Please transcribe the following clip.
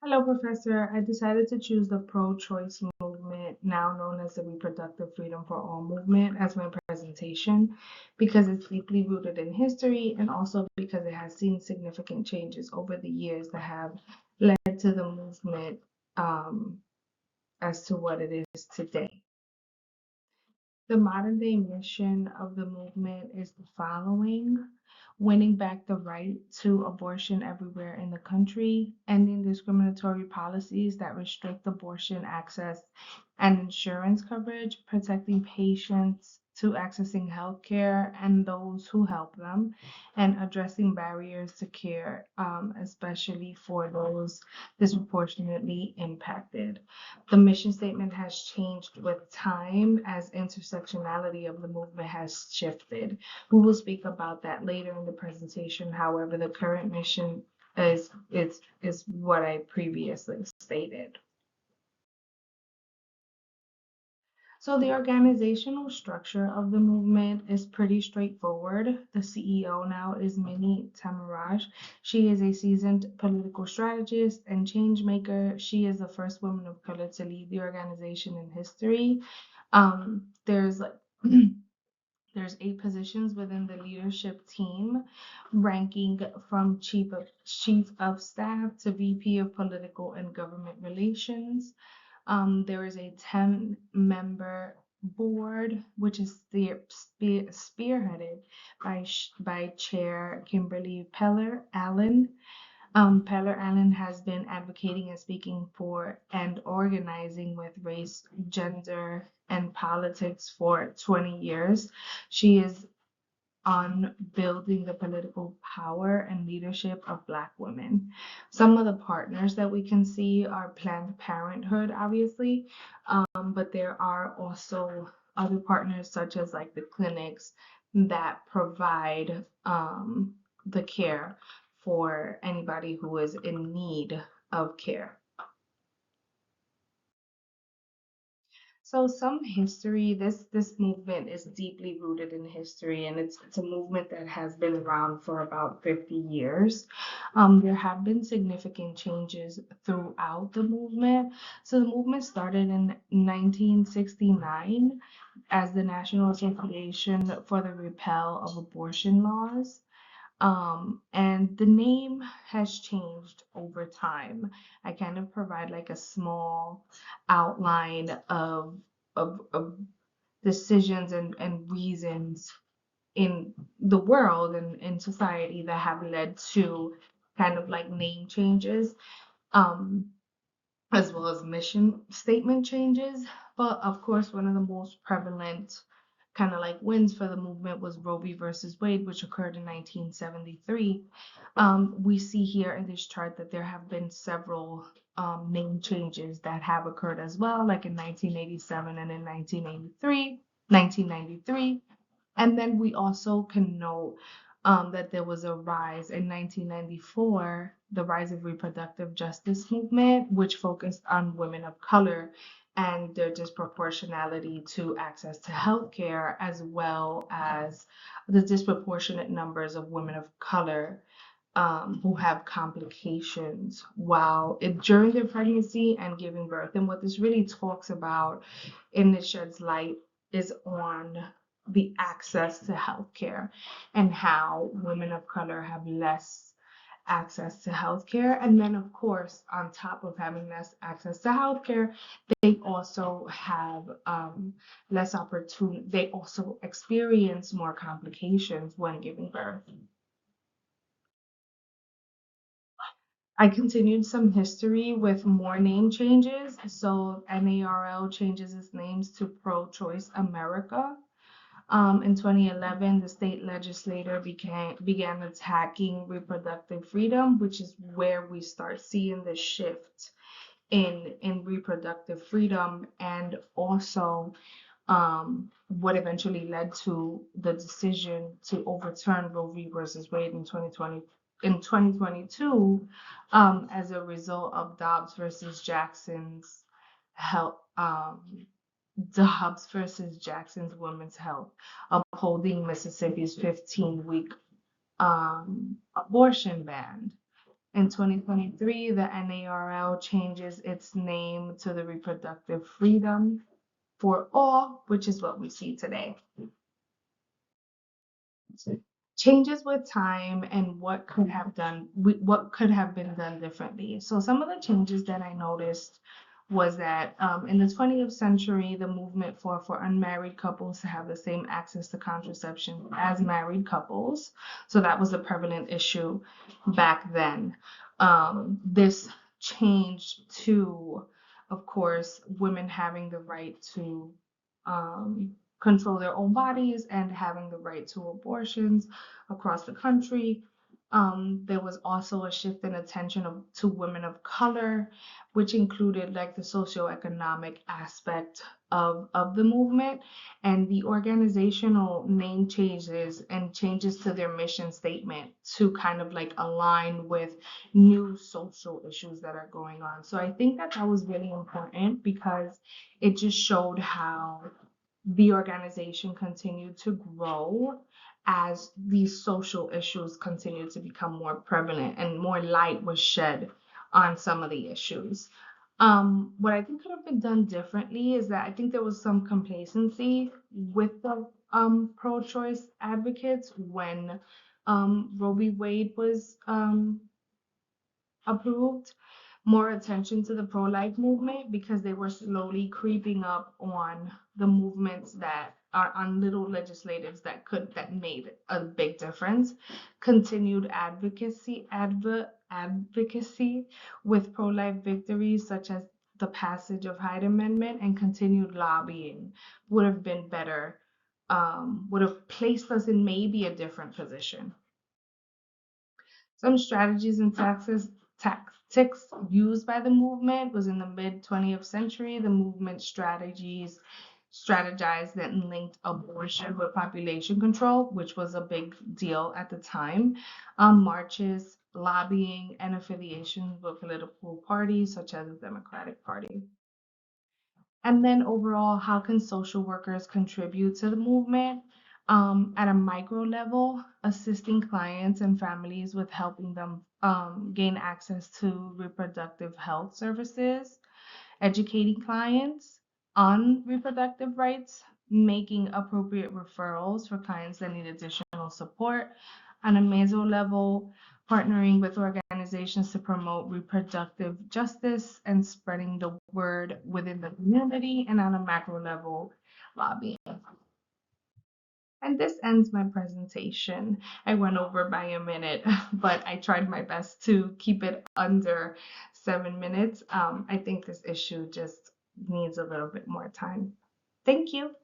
Hello, Professor. I decided to choose the pro-choice movement, now known as the Reproductive Freedom for All movement, as my presentation because it's deeply rooted in history and also because it has seen significant changes over the years that have led to the movement um, as to what it is today. The modern day mission of the movement is the following: winning back the right to abortion everywhere in the country, ending discriminatory policies that restrict abortion access and insurance coverage, protecting patients to accessing healthcare and those who help them, and addressing barriers to care, especially for those disproportionately impacted. The mission statement has changed with time as intersectionality of the movement has shifted. We will speak about that later in the presentation. However, the current mission is what I previously stated. So the organizational structure of the movement is pretty straightforward. The CEO now is Minnie Tamaraj. She is a seasoned political strategist and change maker. She is the first woman of color to lead the organization in history. There's like there's 8 positions within the leadership team, ranking from chief of staff to VP of political and government relations. There is a 10-member board, which is spearheaded by Chair Kimberly Peller Allen. Peller Allen has been advocating and speaking for and organizing with race, gender, and politics for 20 years. She is on building the political power and leadership of Black women. Some of the partners that we can see are Planned Parenthood, obviously, but there are also other partners such as like the clinics that provide the care for anybody who is in need of care. So some history, this movement is deeply rooted in history, and it's a movement that has been around for about 50 years. There have been significant changes throughout the movement. So the movement started in 1969 as the National Association for the Repeal of Abortion Laws. And the name has changed over time. I kind of provide like a small outline of decisions and reasons in the world and in society that have led to kind of like name changes, um, as well as mission statement changes. But of course, one of the most prevalent kind of like wins for the movement was Roe v. versus Wade, which occurred in 1973. We see here in this chart that there have been several name changes that have occurred as well, like in 1987 and in 1993. And then we also can note that there was a rise in 1994, the rise of reproductive justice movement, which focused on women of color and their disproportionality to access to healthcare, as well as the disproportionate numbers of women of color who have complications while during their pregnancy and giving birth. And what this really talks about and it sheds light is on the access to healthcare and how women of color have less access to healthcare. And then, of course, on top of having less access to healthcare, they also have less opportunity. They also experience more complications when giving birth. I continued some history with more name changes. So NARL changes its names to Pro-Choice America. In 2011, the state legislature began attacking reproductive freedom, which is where we start seeing the shift in reproductive freedom, and also what eventually led to the decision to overturn Roe v. versus Wade in 2022, as a result of Dobbs versus Jackson's health. Dobbs versus Jackson's Women's Health, upholding Mississippi's 15-week abortion ban. In 2023, the NARL changes its name to the Reproductive Freedom for All, which is what we see today. Changes with time and what could have been done differently. So some of the changes that I noticed was that in the 20th century, the movement for unmarried couples to have the same access to contraception as married couples. So that was a prevalent issue back then. This changed to, of course, women having the right to control their own bodies and having the right to abortions across the country. There was also a shift in attention to women of color, which included like the socioeconomic aspect of the movement, and the organizational name changes and changes to their mission statement to kind of like align with new social issues that are going on. So I think that that was really important because it just showed how the organization continued to grow as these social issues continued to become more prevalent and more light was shed on some of the issues. What I think could have been done differently is that I think there was some complacency with the pro-choice advocates when Roe v. Wade was approved, more attention to the pro-life movement because they were slowly creeping up on the movements that are on little legislatives that made a big difference. Continued advocacy with pro-life victories such as the passage of Hyde Amendment and continued lobbying would have been better, would have placed us in maybe a different position. Some strategies and tactics used by the movement was in the mid 20th century. The movement strategized and linked abortion with population control, which was a big deal at the time. Marches, lobbying, and affiliations with political parties such as the Democratic Party. And then overall, how can social workers contribute to the movement? At a micro level, assisting clients and families with helping them gain access to reproductive health services, educating clients on reproductive rights, making appropriate referrals for clients that need additional support. On a meso level, partnering with organizations to promote reproductive justice and spreading the word within the community, and on a macro level, lobbying. And this ends my presentation. I went over by a minute, but I tried my best to keep it under 7 minutes. I think this issue just needs a little bit more time. Thank you.